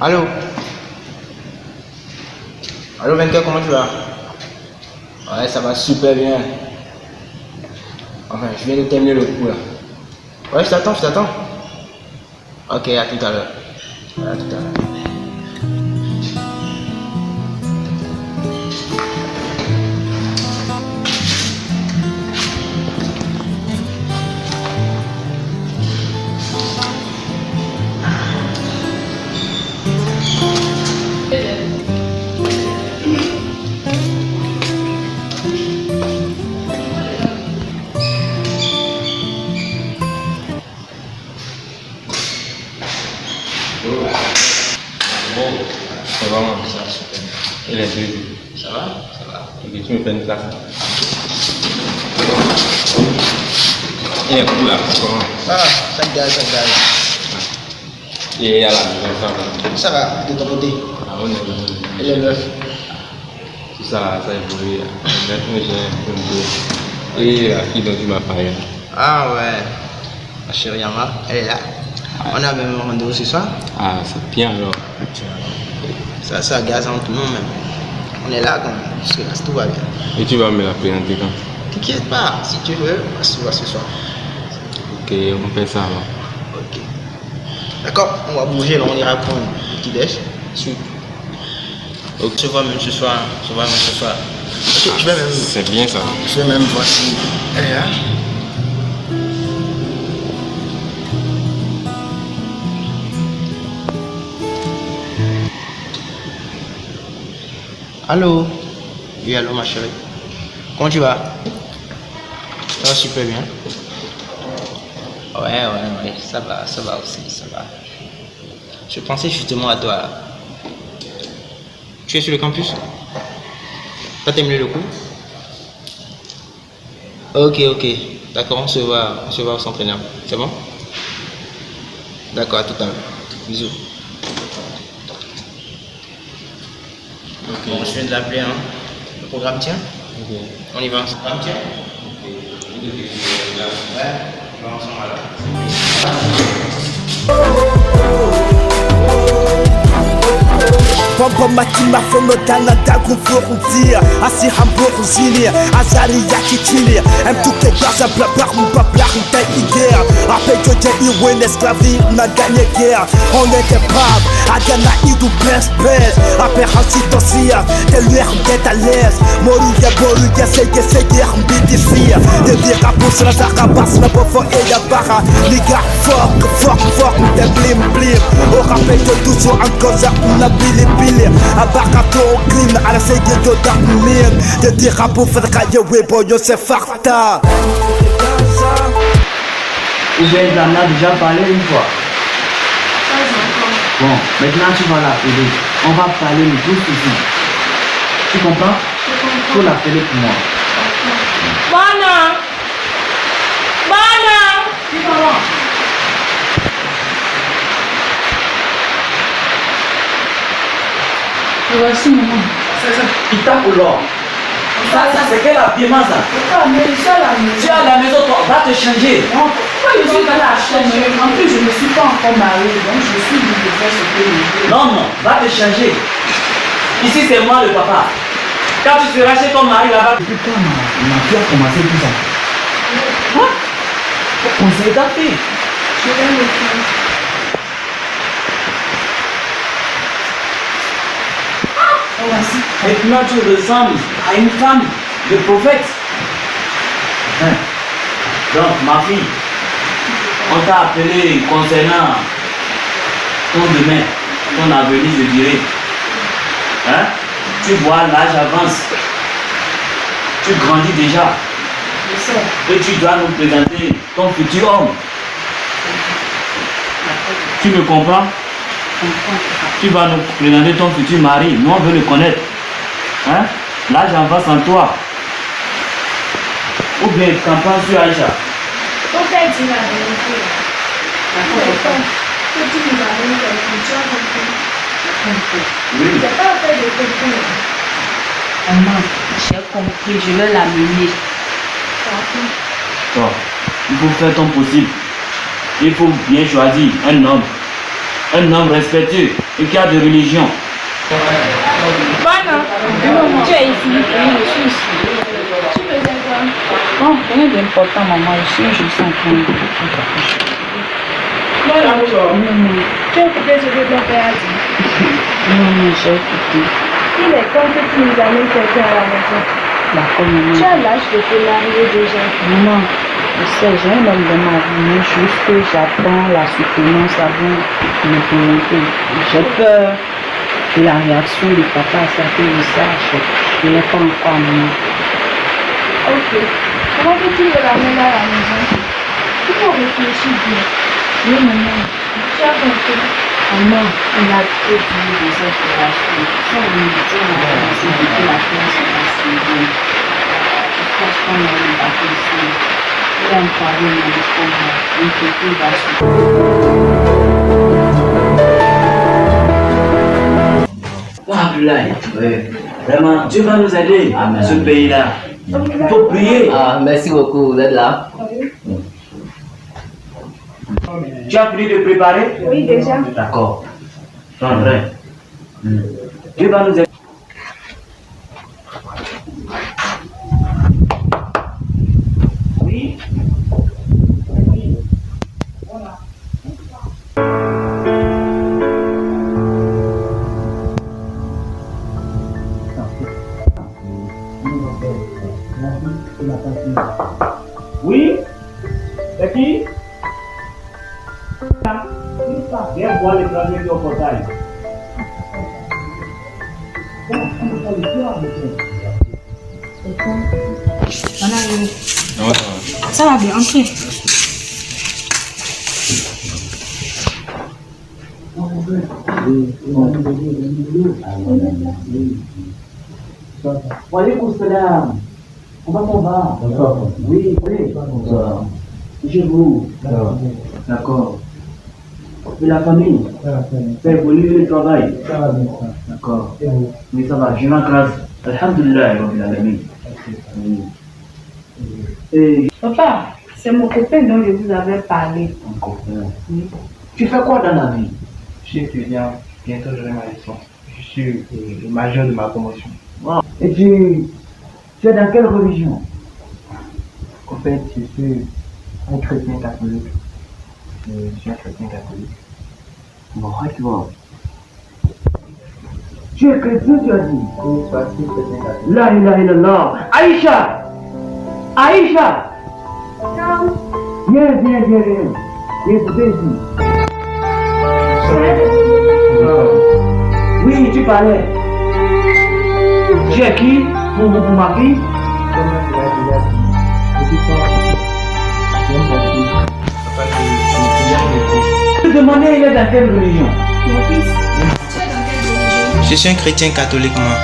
Allô? Allô, 24, comment tu vas? Ouais, ça va super bien. Enfin, je viens de terminer le cours là. Ouais, je t'attends, je t'attends. Ok, à tout à l'heure. Ouais, à tout à l'heure. Ça va, moi, ça va super bien. Et les deux? Ça va? Ça va. Ok, tu me fais une classe. Et les coups là, c'est comment? Ah, ça gage, ça gage. Et à la maison, ça va? Ça va, de ton côté. Ah, on est Et les meufs? tout ça, ça évolue. Maintenant, j'ai un peu. Et la fille dont tu m'as parlé. Ah ouais. Ma chérie Yama, elle est là. On a même un rendez-vous ce soir. Ah, c'est bien alors. Ça gaze entre nous même. On est là quand même. Jusque là, tout va bien. Et tu vas me la présenter quand? T'inquiète pas, si tu veux, on se voit ce soir. Ok, on fait ça alors. Ok. D'accord, on va bouger là, on ira prendre un petit déj. Suite. Ok. Je vois même ce soir. Je vois même ce soir. Ok, je vais même. C'est bien ça. Je vais même voir si elle est là. Allô? Oui, allô ma chérie. Comment tu vas? Ça va super bien. Ouais, ça va aussi, ça va. Je pensais justement à toi là. Tu es sur le campus? T'as terminé le cours? Ok, d'accord, on se voit au centre énorme. C'est bon? D'accord, à tout à l'heure. Bisous. Bon, je viens de l'appeler, hein. Le programme tient? Ok. On y va ensemble. Le programme tient? Ouais, on va ensemble alors. Bomba matima fono talanta confrontir Asi hamburg zilir Azari yakitilir M2K gaza blablar m'bablar m'ta guerre Après que j'ai eu une esclavie, on a gagné guerre On était braves, Agana idou best best Après Hansi Tosia, t'es l'air d'être à l'aise Moruya boruya sege guerre m'bidisir Des vira pour la zarabas na bofo et ya barra Les gars fuck m'ta blim blim Au rappel de toujours en cause on a billy Abakato clean ala sege do darmin de dira pour faire cailler boyo c'est farta Oubien il en a déjà parlé une fois. Bon, maintenant tu vas l'appeler. On va parler de tout ici. Tu comprends? Faut l'appeler pour moi. Bana! Tu vas voici maman. Il tape au l'or. Ça c'est quel habillement ça? Mais je suis à la maison. Tu es à la maison, toi, va te changer. Non, pourquoi je suis dans la chaîne? En plus, je ne me suis pas encore mariée, donc je suis libre de faire ce que je veux. Non, va te changer. Ici c'est moi le papa. Quand tu seras chez ton mari là-bas. Depuis quand ma fille a commencé tout ça? Quoi? Conseille ta fille. Je vais le faire. Voici. Maintenant tu ressembles à une femme de prophète. Donc ma fille, on t'a appelé concernant ton demain, ton avenir je dirais. Tu vois l'âge avance. Tu grandis déjà. Je sais. Et tu dois nous présenter ton futur homme. Tu me comprends? Tu vas nous présenter ton futur mari. Nous, on veut le connaître. L'âge avance en toi. Ou bien, qu'en penses-tu, Aïcha? Ton père dit la vérité. D'accord. Que tu nous amènes quelque chose, tu as compris. Oui. C'est pas fait de comprendre. Maman, j'ai compris, je vais l'amener. Bon, il faut faire ton possible. Il faut bien choisir un homme un homme respectueux et qui a de religion. Voilà. Tu es ici. Oui, je suis ici. Tu faisais quoi? Non, rien d'important, maman. Je suis juste en train de... Voilà. Tu as écouté ce que ton père a dit? Non, j'ai écouté. Il est temps que tu nous amènes quelqu'un à la maison. D'accord, maman. Tu as l'âge de te marier déjà. Maman, je sais, j'ai un homme de ma vie, mais juste que j'attends la soutenance avant de me volonté. J'ai peur de la réaction du papa à ça, que je sache. Je n'ai pas encore, maman. Ok. Comment que tu veux l'amener à la maison? Il faut réfléchir bien. Oui, maman. Tu as compris? Maman, il a trop dit de cette relation. Ça, on me dit, on a commencé depuis la classe de la saison. Je pense qu'on a eu la question. Il a parlé de l'espoir. Il peut plus la Abdoulaye, vraiment, Dieu va nous aider, ce pays-là. Il faut prier. Ah, merci beaucoup, vous êtes là. Tu as fini de préparer? Oui, déjà. D'accord. Non, vrai. Dieu va nous aider. Oui. Oui. C'est qui? Viens voir les plannings au portail. Ça va bien, entrez. Walaikum salam. Comment on va? Oui, oui. Chez vous? D'accord. Et la famille? Ça évolue le travail? D'accord. Oui, ça va. Je rends grâce. Alhamdulillah, Rabbil Alamin. Et Papa, c'est mon copain dont je vous avais parlé. mon copain. Tu fais quoi dans la vie? Je suis étudiant, bientôt j'aurai ma licence. Je suis le majeur de ma promotion. Wow. Et tu es dans quelle religion? En fait, je suis un chrétien catholique. Je suis un chrétien catholique. Bon, tu vois. Tu es chrétien, tu as dit? Oui, je suis chrétien catholique. La ilaha illallah. Aïcha! Aïcha! Viens. Viens, écoutez ici. Oui, tu parlais. Tu es qui? Pour ma fille? Je te demandais, il est dans quelle religion? Mon fils, tu es dans quelle religion? Je suis un chrétien catholique, moi.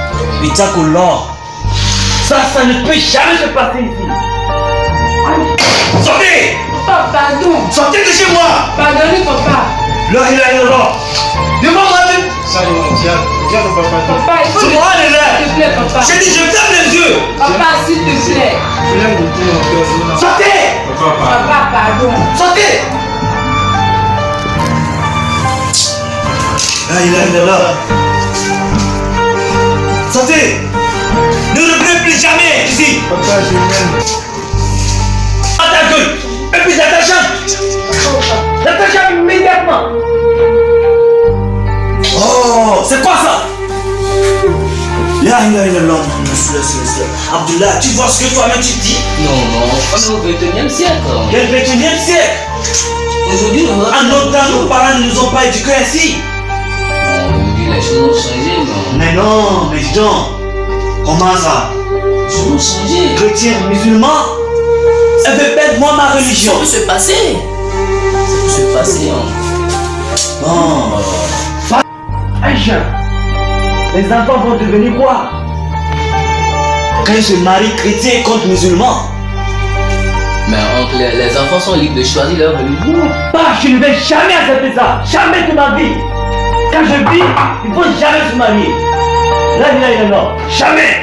Itacolor. Ça ne peut jamais se passer ici. Sortez! Papa, pardon. Sortez de chez moi! Pardonnez, papa. La ilaha illallah. Devant moi, Ça, tiens, ne va pas. Papa, il faut... c'est moi les S'il lèvres. te plaît, papa. J'ai dit, je ferme les yeux. Papa, s'il te plaît. Je viens goûter mon cœur. Sortez! Papa, pardon. Sortez! La ilaha illallah. Sortez! Ne revenez plus jamais ici! Papa, je m'aime. À ta gueule! Et puis dans ta chambre! Dans ta chambre immédiatement! Oh! C'est quoi ça? La ilaha illallah, Abdullah, tu vois ce que toi-même tu dis? Non, on est au 21e siècle. Quel 21e siècle? Aujourd'hui, on En notre temps, nos parents ne nous ont pas éduqués ainsi. Aujourd'hui, les choses ont changé, non? Mais non, mais dis donc, comment ça? Les choses ont changé. Chrétien, musulman, elle veut perdre moi ma religion. Ça peut se passer. Ça peut se passer, hein. Non. Aïcha, les enfants vont devenir quoi? Quand ils se marient chrétien contre musulman. Mais oncle, les enfants sont libres de choisir leur religion. Bah, je ne vais jamais accepter ça. Jamais de ma vie. Quand je vis, il ne faut jamais se marier. Là, non. Jamais.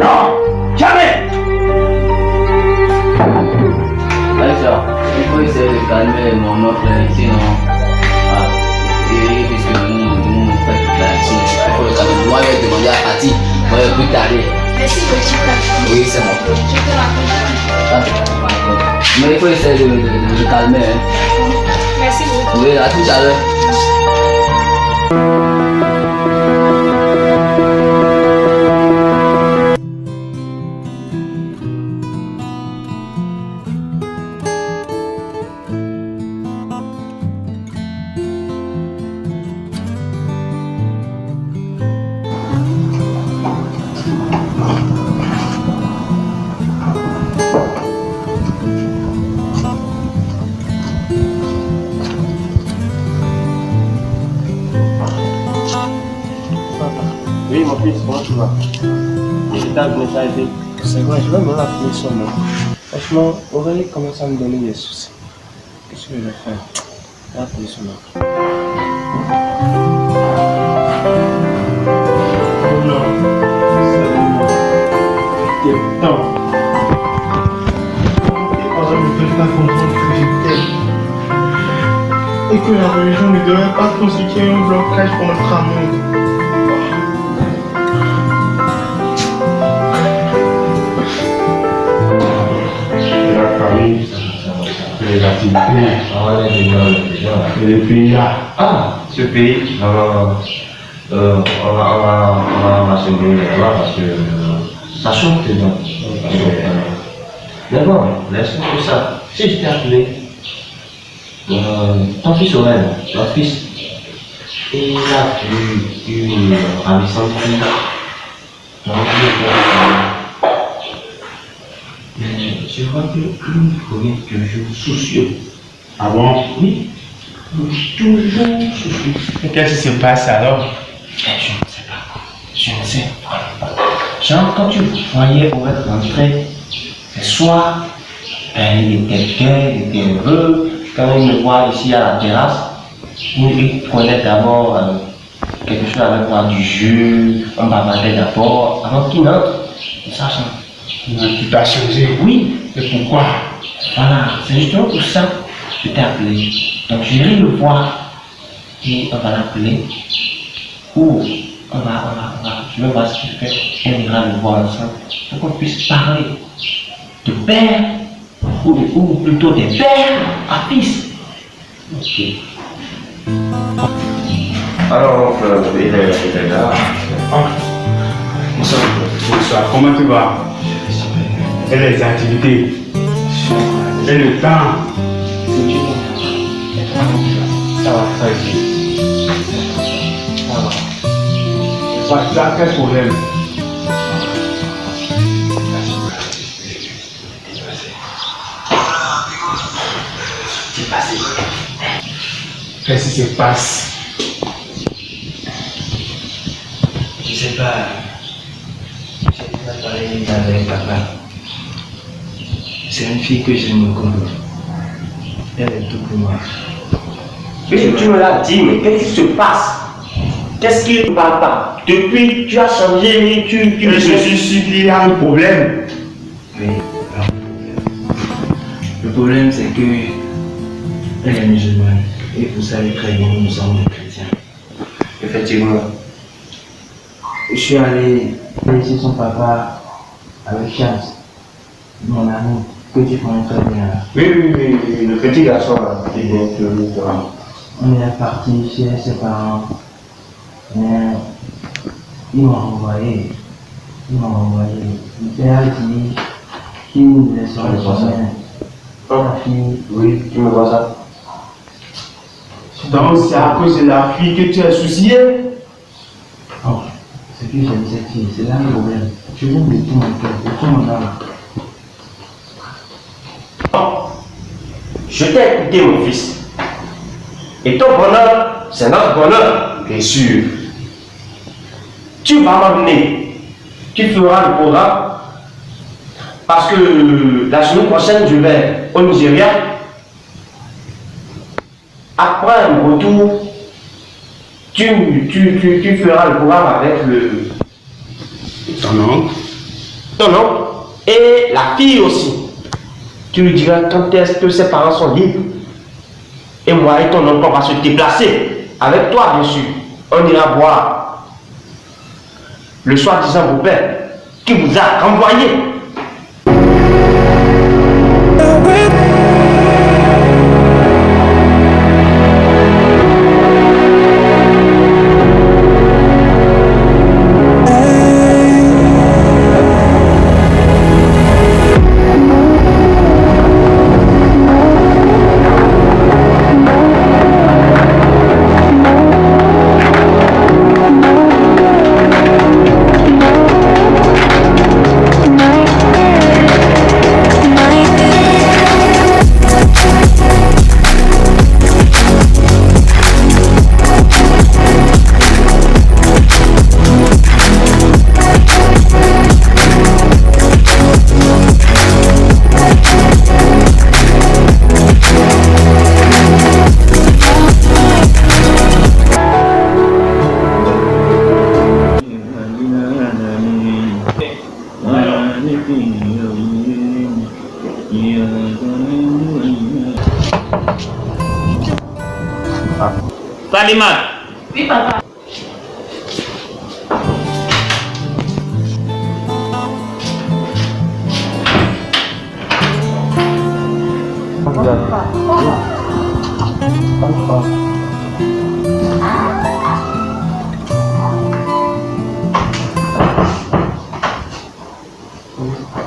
Non. Jamais. Aïcha, il faut essayer de calmer mon oncle, sinon parti. Moi, plus tard. Merci beaucoup. Oui, c'est bon. Je te raconte. Mais il faut essayer de le calmer. Hein. Merci beaucoup. Oui, à tout à l'heure. Oui, mon fils, comment tu vas? Je t'ai appelé ça été. C'est vrai, je vais me rappeler son nom. Franchement, Aurélie commence à me donner des soucis. Qu'est-ce que je vais faire? Je vais appeler son nom. Oh non, c'est temps. Et quand je ne peux pas comprendre que je t'aime. Et que la religion ne devrait pas constituer un blocage pour notre amour. Les activités, et les pays là. Ah, ce pays, on va se donner là parce que ça chante dedans. D'abord, laisse-moi que ça. Si je t'ai appelé, ton fils Aurèle, ton fils, il a vu une ravissante fille. Je vois qu'il est toujours soucieux. Ah bon? Oui, toujours soucieux. Qu'est-ce qui se passe alors? Je ne sais pas. Je ne sais pas. Genre, quand tu voyais Aurèle rentrer, le soir, il était gai, il était heureux. Quand il me voit ici à la terrasse, il prenait d'abord quelque chose avec moi, du jus, on bavardait d'abord, avant qu'il n'entre. Ça change. Tu t'as changé? Oui. Et pourquoi? Voilà, c'est justement pour ça que je t'ai appelé. Donc j'irai le voir et on va l'appeler. Ou je vais voir ce qu'il fait. On ira le voir ensemble pour qu'on puisse parler de père ou plutôt des pères à fils. Ok. Alors, il est là. Bonsoir, comment tu vas? Et les activités? Et le temps? Ça va très bien. Ça va. Tu as quel problème? Qu'est-ce qui se passe? Je sais pas. J'ai déjà parlé avec papa. C'est une fille que j'aime beaucoup. Elle est tout pour moi. Oui, tu me l'as dit, mais qu'est-ce qui se passe? Qu'est-ce qui ne va pas? Depuis, tu as changé, Je suis sûr qu'il y a un problème. Oui. Le problème, c'est que elle est musulmane. Et vous savez très bien, nous sommes des chrétiens. Effectivement. Je suis allé laisser son papa avec Charles, mon ami, que tu connais très bien. Oui, le petit garçon, il vient toujours. On est parti chez ses parents, mais ils m'ont envoyé. Le père dit qu'il nous laissera le chemin. La fille. Oui, tu me vois ça? Donc c'est à cause de la fille que tu es soucié? Oh, ce que j'aime cette fille, c'est là le problème. Je l'aime de tout mon cœur, de tout mon âme. Je t'ai écouté, mon fils. Et ton bonheur, c'est notre bonheur. Bien sûr. Tu vas m'emmener. Tu feras le programme. Parce que la semaine prochaine, je vais au Nigeria. Après un retour, tu feras le programme avec Ton oncle? ton oncle et la fille aussi. Tu lui diras quand est-ce que ses parents sont libres. Et moi et ton oncle, on va se déplacer. Avec toi, bien sûr. On ira voir le soi-disant beau-père qui vous a renvoyé. Salimat. Oui, papa.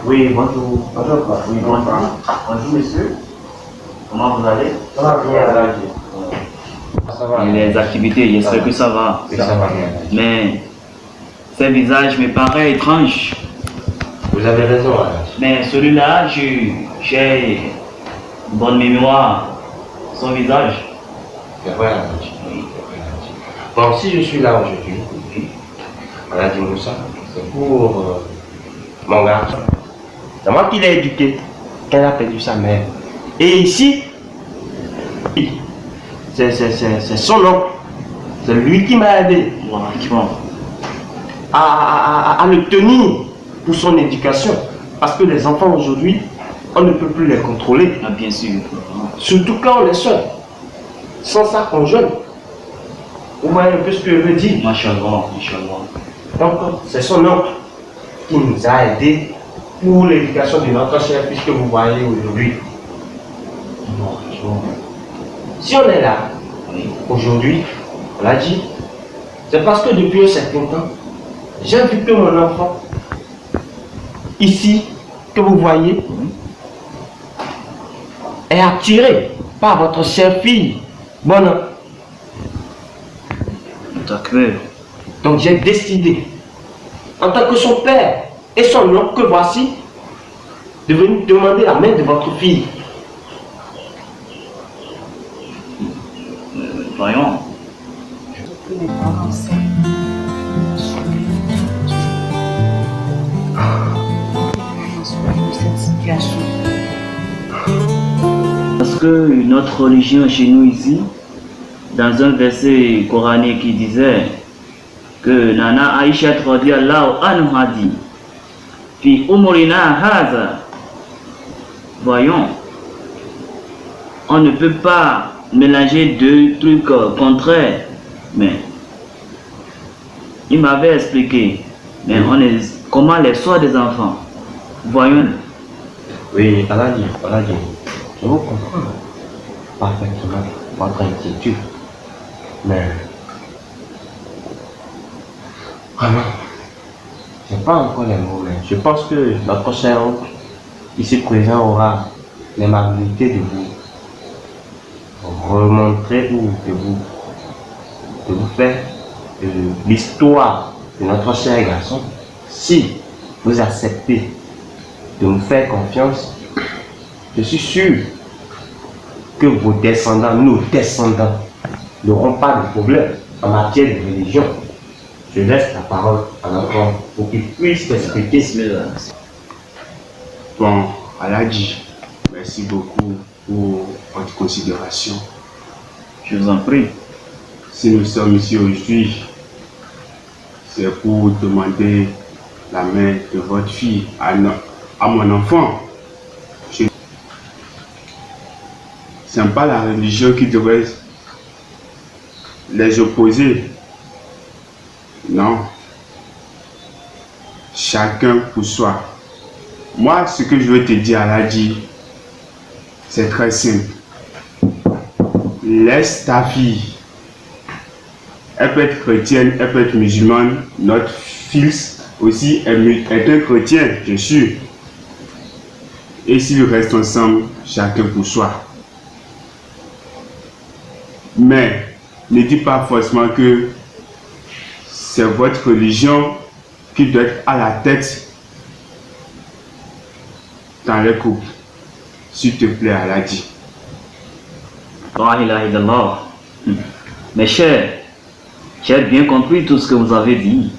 Oui, bonjour. Bonjour, quoi. Oui, bonjour. Bonjour, monsieur. Comment vous allez? Ça va bien, ça va. Et les activités, j'espère que ça va. Oui, ça va bien. Mais ces visages me paraissent étranges. Vous avez raison, Alhaji. Mais celui-là, j'ai une bonne mémoire. Son visage. C'est vrai, Alhaji. Oui, c'est vrai, Alhaji. Bon, si je suis là aujourd'hui, Alhaji Moussa, c'est pour mon garçon. C'est moi qui l'ai éduqué quand il a perdu sa mère. Et ici, c'est son oncle. C'est lui qui m'a aidé à le tenir pour son éducation. Parce que les enfants aujourd'hui, on ne peut plus les contrôler. Ah, bien sûr. Surtout quand on est seul. Sans ça qu'on jeûne. Vous voyez un peu ce que je veux dire. Machallah, machallah. Donc, c'est son oncle qui nous a aidés pour l'éducation de notre chef, puisque vous voyez aujourd'hui. Si on est là, aujourd'hui, on l'a dit, c'est parce que depuis un certain temps, j'ai vu que mon enfant, ici, que vous voyez, est attiré par votre chère fille, Bona. D'accord. Donc j'ai décidé, en tant que son père et son oncle que voici, de venir demander la main de votre fille. Voyons. Que les parents s'aiment. De cette situation. Parce que notre religion chez nous ici, dans un verset coranique qui disait que Nana Aïcha radiyallahu anha dit Fi umurina haza. Voyons, on ne peut pas mélanger deux trucs contraires, mais il m'avait expliqué, mais on est comment les soins des enfants. Voyons. Oui, Alhaji, je vous comprends parfaitement votre inquiétude, mais vraiment, je n'ai pas encore les mots, mais je pense que notre cher oncle ici présent aura l'aimabilité de vous remontrer ou de vous faire l'histoire de notre cher garçon. Si vous acceptez de nous faire confiance, je suis sûr que vos descendants, nos descendants, n'auront pas de problème en matière de religion. Je laisse la parole à notre homme pour qu'il puisse expliquer cela. Bon, Alhaji, merci beaucoup pour votre considération. Je vous en prie. Si nous sommes ici aujourd'hui, c'est pour demander la main de votre fille à mon enfant. Ce n'est pas la religion qui devrait les opposer. Non. chacun pour soi. Moi, ce que je veux te dire, Aladji, c'est très simple. Laisse ta fille. Elle peut être chrétienne, elle peut être musulmane. Notre fils aussi est un chrétien, bien sûr. Et s'ils restent ensemble, chacun pour soi. Mais ne dis pas forcément que c'est votre religion qui doit être à la tête dans le couple. S'il te plaît, Aladji. La ilaha illallah. Mes chers, j'ai bien compris tout ce que vous avez dit.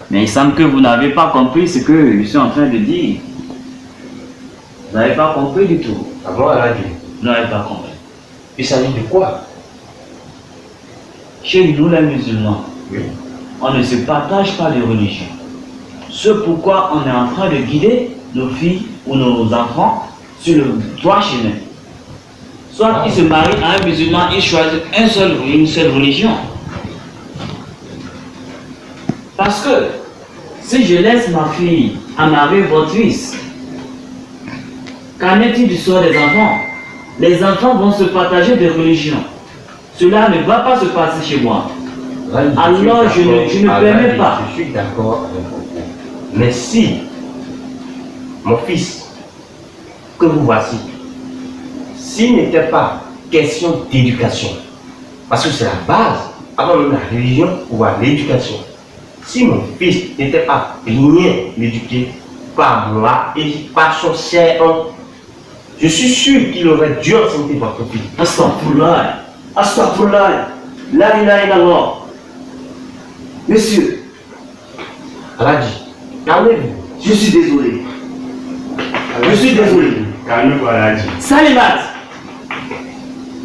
Mais il semble que vous n'avez pas compris ce que je suis en train de dire. Vous n'avez pas compris du tout. Ah bon, Aladji? Vous n'avez pas compris. Il s'agit de quoi? Chez nous, les musulmans, Oui. on ne se partage pas de religion. Ce pourquoi on est en train de guider nos filles ou nos enfants sur le droit chemin. Soit ils se marient à un musulman, ils choisissent une seule religion. Parce que si je laisse ma fille à marier votre fils, qu'en est-il du sort des enfants? Les enfants vont se partager des religions. Cela ne va pas se passer chez moi. Alors je ne permets pas. Je suis d'accord avec vous. Mais si mon fils, que vous voici, s'il n'était pas question d'éducation, parce que c'est la base, avant même la religion, pour voir l'éducation. Si mon fils n'était pas bien éduqué par moi et par son cher homme, je suis sûr qu'il aurait dû enseigner votre fille. Astaghfirullah. Astaghfirullah. La ilaha illallah. Monsieur, Aladji, calmez-vous. je suis désolé. Je suis désolé. Calme-toi, Aladji. Salimat.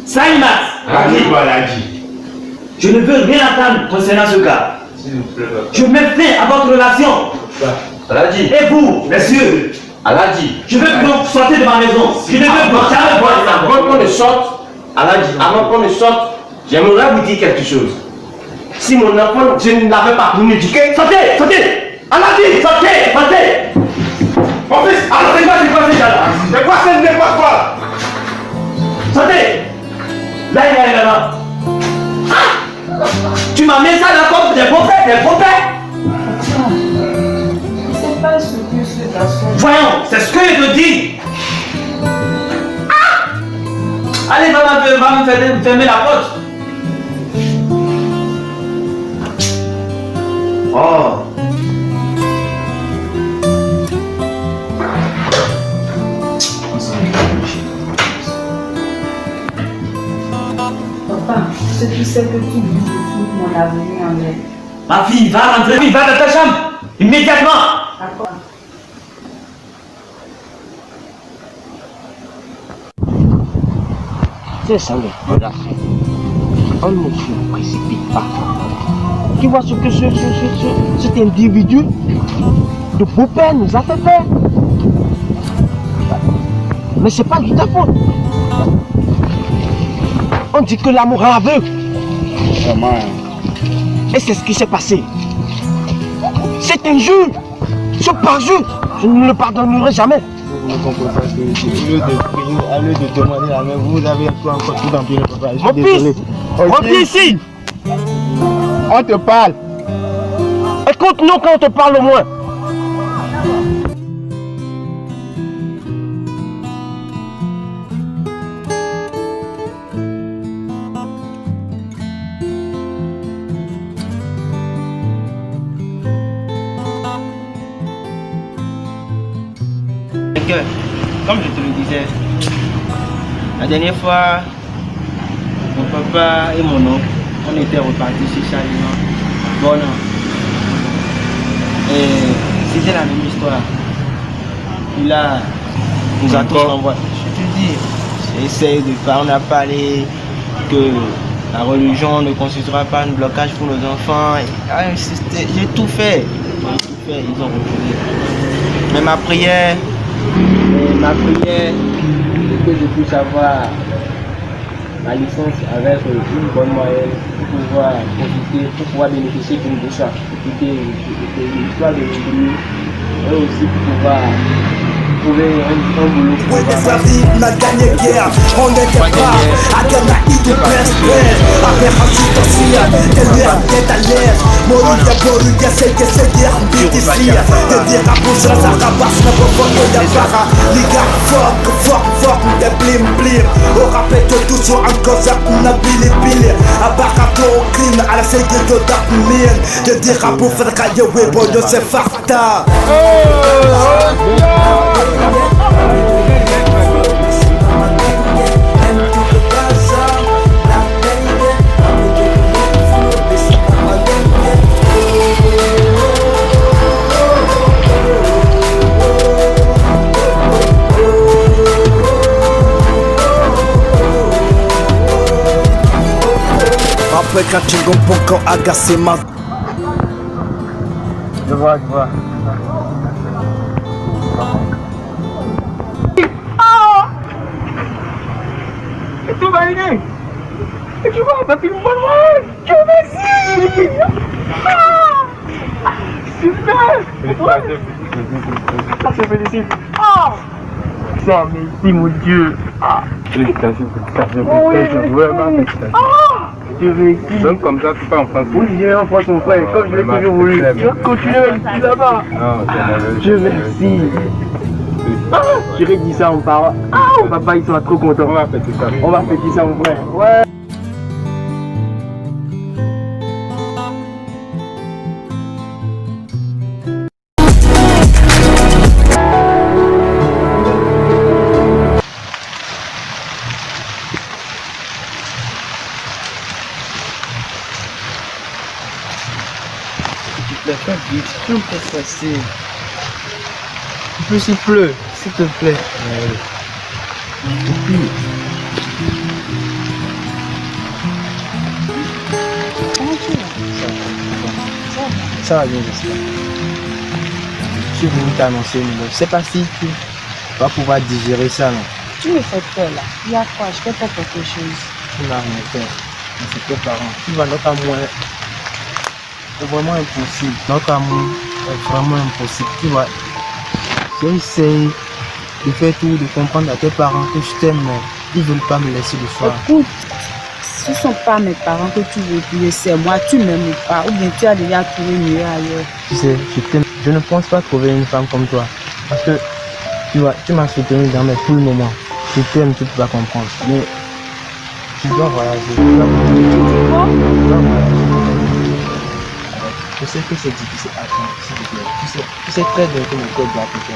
Salimat. Calme-toi, Aladji. Je ne veux rien entendre concernant ce cas. S'il vous plaît, papa. Je mets fin à votre relation. Aladji. Et vous, messieurs, Aladji. je veux que vous sortez de ma maison. Je ne veux que jamais voir ça. Avant qu'on ne sorte, Aladji, avant qu'on ne sorte, j'aimerais vous dire quelque chose. Si mon enfant, je ne l'avais pas pour m'éduquer, Sortez, sortez. Aladji, sortez, sortez. mon fils, alors c'est quoi là? C'est quoi cette n'importe quoi? Sortez. Là, il est là. Tu m'as mis ça là comme des prophètes, des prophètes. C'est pas ce que ce garçon. Voyons, c'est ce que je te dis. Allez, va me faire fermer la porte. Oh. Papa, ce qui c'est que tu dis de tout mon avenir en est. Ma fille, va rentrer, va dans ta chambre, immédiatement. D'accord. C'est ça le relation. On ne se précipite pas. Tu vois ce que cet individu de beau-père nous a fait faire. Mais c'est pas de ta faute. On dit que l'amour est aveugle. Et c'est ce qui s'est passé. C'est injure. Ce parjure. Je ne le pardonnerai jamais. Vous ne comprenez pas ce que je dis. Au lieu de prier, au lieu de demander la main, vous avez encore tout d'empirer, papa. Je suis Mon désolé. fils, reviens ici. On te parle. Écoute-nous quand on te parle au moins. Comme je te le disais, la dernière fois, mon papa et mon oncle, on était repartis chez Charlie. Bon, non. Et c'était la même histoire. Puis là, nous a tous renvoyés. Je te dis, j'essaie de faire, on a parlé que la religion ne constituera pas un blocage pour nos enfants. J'ai tout fait. Ils ont refusé. Mais ma prière, c'est que je puisse avoir ma licence avec une bonne moyenne pour pouvoir profiter, pour pouvoir bénéficier d'une bourse. l'histoire de l'économie et aussi pour pouvoir trouver un boulot. Oui, mes amis, on a gagné guerre, on était pas à Ganaï de presse, avec un citoyen, quelle merde, t'es à l'aise, Moruya, Boruya, c'est que c'est guerre, on dit ici, te dire à bouger, ça rabasse, mais pour voir que y'a para, les gars, fuck, on est blim, au rappel de tout sur un cause, on a bilé, à barato au crime, à la série de Darkman, te dire à bouffer, caillou, oui, bon, je sais farta. Après quand tu gompes encore agacé ma. Je vois. Et tout va aller. Et tu vois, ça fait une bonne voix. Dieu merci. Super. Ça se félicite. Ça, merci mon Dieu. Félicitations. Vraiment félicitations. Dieu merci. Donc comme ça, tu pars en France. Oui, je vais en France mon frère, comme je l'ai toujours voulu. Je vais continuer ici là-bas. Dieu merci. Je dit ça aux parents. Papa, ils sont trop contents. On va fêter ça. On va fêter ça mon frère. Ouais. Fais vite, tu peux me passer. Plus il pleut, s'il te plaît. Ça va bien, j'espère. Je suis venu t'annoncer, mais je sais pas si tu vas pouvoir digérer ça, non. Tu me fais peur là. Il y a quoi? Je fais pas quelque chose. Tu n'as rien fait. Mais c'est tes parents. Tu vas notre amour. C'est vraiment impossible. Notre amour est vraiment impossible. Tu vois, j'essaie de faire tout, de comprendre à tes parents que je t'aime, mais ils ne veulent pas me laisser le soir. Écoute, ce ne sont pas mes parents que tu veux oublier, c'est moi, tu m'aimes pas, ou bien tu as déjà trouvé mieux ailleurs. Tu sais, je t'aime. Je ne pense pas trouver une femme comme toi. Parce que, tu vois, tu m'as soutenu dans mes tous les moments. Je t'aime, tu peux pas comprendre. Mais tu dois voyager. Tu dois voyager. Je sais que c'est difficile à attendre, s'il te plaît. Tu sais très bien que mon cœur bat pour toi.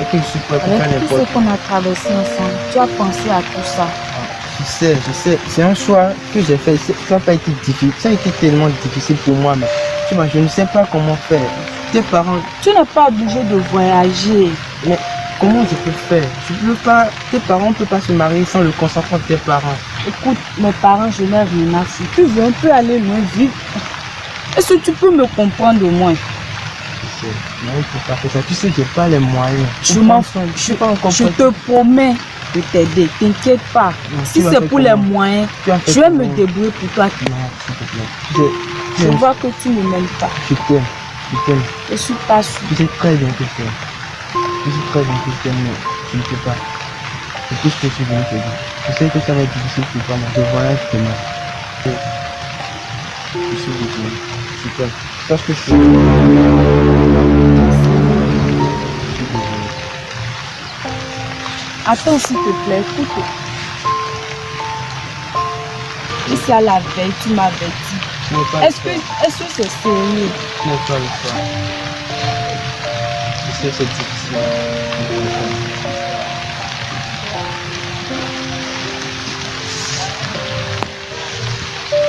Et que je suis prêt pour faire Avec tout n'importe ce qu'on a traversé ensemble, tu as pensé à tout ça. Je sais. C'est un choix que j'ai fait. Ça n'a pas été difficile. Ça a été tellement difficile pour moi. Mais tu vois, je ne sais pas comment faire. Tes parents. Tu n'es pas obligé de voyager. Mais comment je peux faire? Je peux pas. Tes parents ne peuvent pas se marier sans le consentement de tes parents. Écoute, mes parents, je n'ai rien à faire. Tu veux, on peut aller loin vivre. Est-ce que tu peux me comprendre au moins? Je sais. Mais il faut pas faire ça. Tu sais, j'ai pas les moyens. Je m'en fous. Je te promets de t'aider. T'inquiète pas. Non, si c'est pour les moyens, je vais me débrouiller pour toi. Non, s'il te plaît. Je vois que tu ne m'aimes pas. Je t'aime. Je suis pas sûre. Tu sais très bien que je t'aime. Je sais très bien que je t'aime, mais je ne peux pas. C'est tout ce que je suis venu te dire. Je sais que ça va être difficile pour toi, mais je voyage demain. Je suis désolé. C'est toi. C'est ce que je fais. Attends, s'il te plaît, écoute. Ici à la veille, tu m'avais dit. Est-ce que c'est sérieux? Ce n'est pas le choix. Je sais, c'est difficile.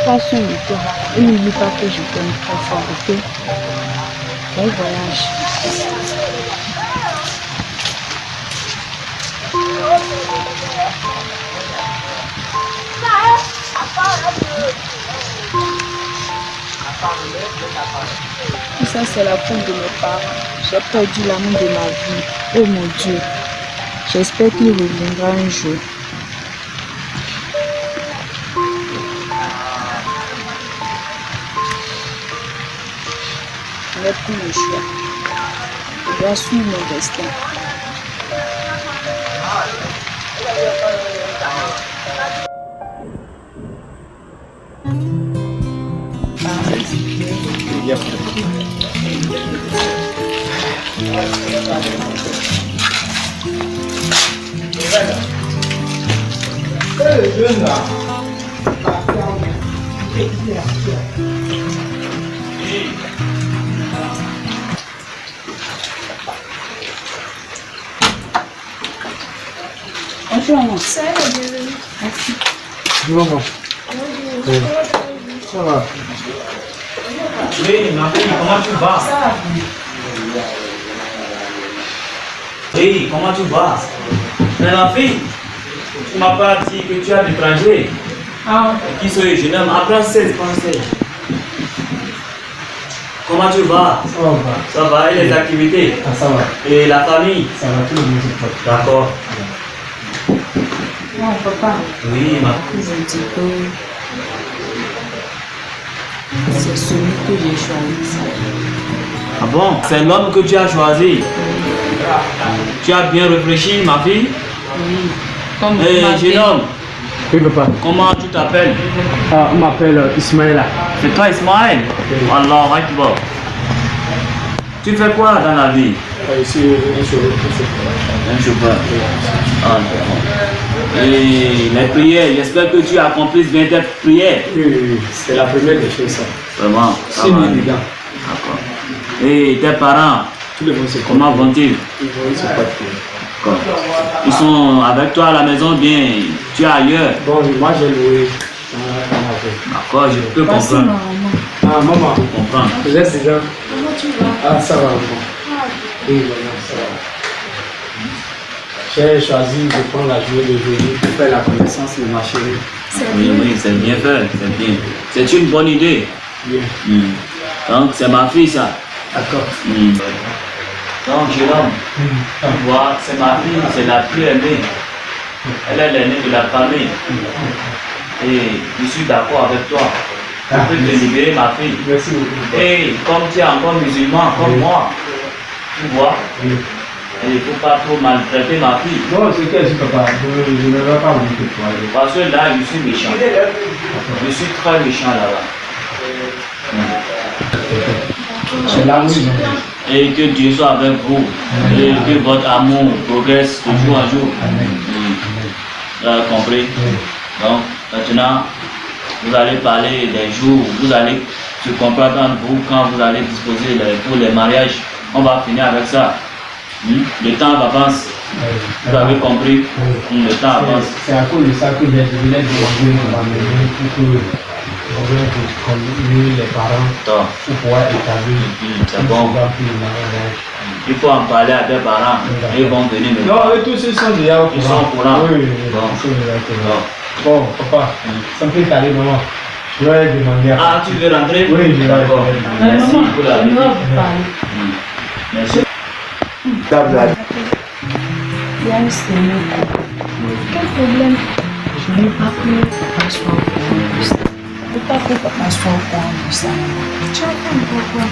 Prends soin de toi. Et n'oublie pas que je t'aime très fort, ok? Bon voyage. Tout ça, c'est la faute de mes parents. J'ai perdu l'amour de ma vie. Oh mon Dieu. J'espère qu'il reviendra un jour. n'ai plus le choix. Je dois suivre mon destin. Bonjour, maman. Ça va, bienvenue. Merci. Bonjour. Ça va. Oui, ma fille, comment tu vas? Ça va. Oui, comment tu vas? Mais ma fille, tu m'as pas dit que tu as du trajet. Ah. Qui sont les jeunes hommes? Apprends 16, pensez. Comment tu vas? Ça va. Ça va, et les activités? Ah, ça va. Et la famille? Ça va, tout le monde se porte. D'accord. Non, papa. Oui, ma Je dis que c'est celui que j'ai choisi. Ah bon? C'est l'homme que tu as choisi. Tu as bien réfléchi, ma fille? Oui. Comme Jeune homme, Oui, papa. comment tu t'appelles? Ah, on m'appelle Ismaëla. C'est toi, Ismaël? Allah Akbar. Tu fais quoi dans la vie? Ici, un chauffeur. Ah, d'accord. Et les prières, j'espère que tu accomplis bien tes prières. Oui, c'est la première des choses, ça. Vraiment? Ça C'est va. évident. D'accord. Et tes parents, Tout le monde se porte. comment vont-ils? Ils se portent. D'accord. Ils sont avec toi à la maison, bien, tu es ailleurs. Bon, moi j'ai loué. D'accord, je peux Voici comprendre. ma maman. Ah, maman, Je peux comprendre. vous êtes déjà. Comment tu vas? Ah, ça va, maman. Oui, maman, ça va. J'ai choisi de prendre la journée d'aujourd'hui pour faire la connaissance de ma chérie. Oui, oui, c'est bien fait, c'est bien. C'est une bonne idée. Bien. Donc, c'est ma fille, ça. D'accord. Donc, Jérôme, tu vois, c'est ma fille, c'est la plus aimée. Elle est l'aînée de la famille. Et je suis d'accord avec toi. Tu peux te libérer, ma fille. Merci beaucoup. Et comme tu es encore musulman, comme moi, tu vois, et il ne faut pas trop maltraiter ma fille. Non, c'est qu'elle dit, papa, je ne vais pas vous dire quoi. Parce que là, je suis méchant. Je suis très méchant là-bas. C'est là, oui, non. Et que Dieu soit avec vous. Et que votre amour progresse de jour en jour. Vous avez compris? Donc, maintenant, vous allez parler des jours, vous allez se comprendre entre vous quand vous allez disposer pour les mariages. On va finir avec ça. Le temps avance. Vous avez compris? Le temps avance. C'est à cause de ça que j'ai voulu demander à ma maison pour que on vienne pour conduire les parents pour pouvoir établir. C'est bon. Il faut en parler à tes parents. Ils vont venir me Non, eux tous ils sont déjà au courant. Ils sont au courant. Oui, ils sont déjà au courant. Bon, papa, ça me fait parler, maman. Je vais demander à... Ah, tu veux rentrer? Oui, je vais D'accord. Merci pour la visite. Merci. Il y a un Seigneur. Quel problème? Je ne veux pas que papa soit au courant de ça. Je ne veux pas que papa soit au courant de ça. Tu as fait pourquoi?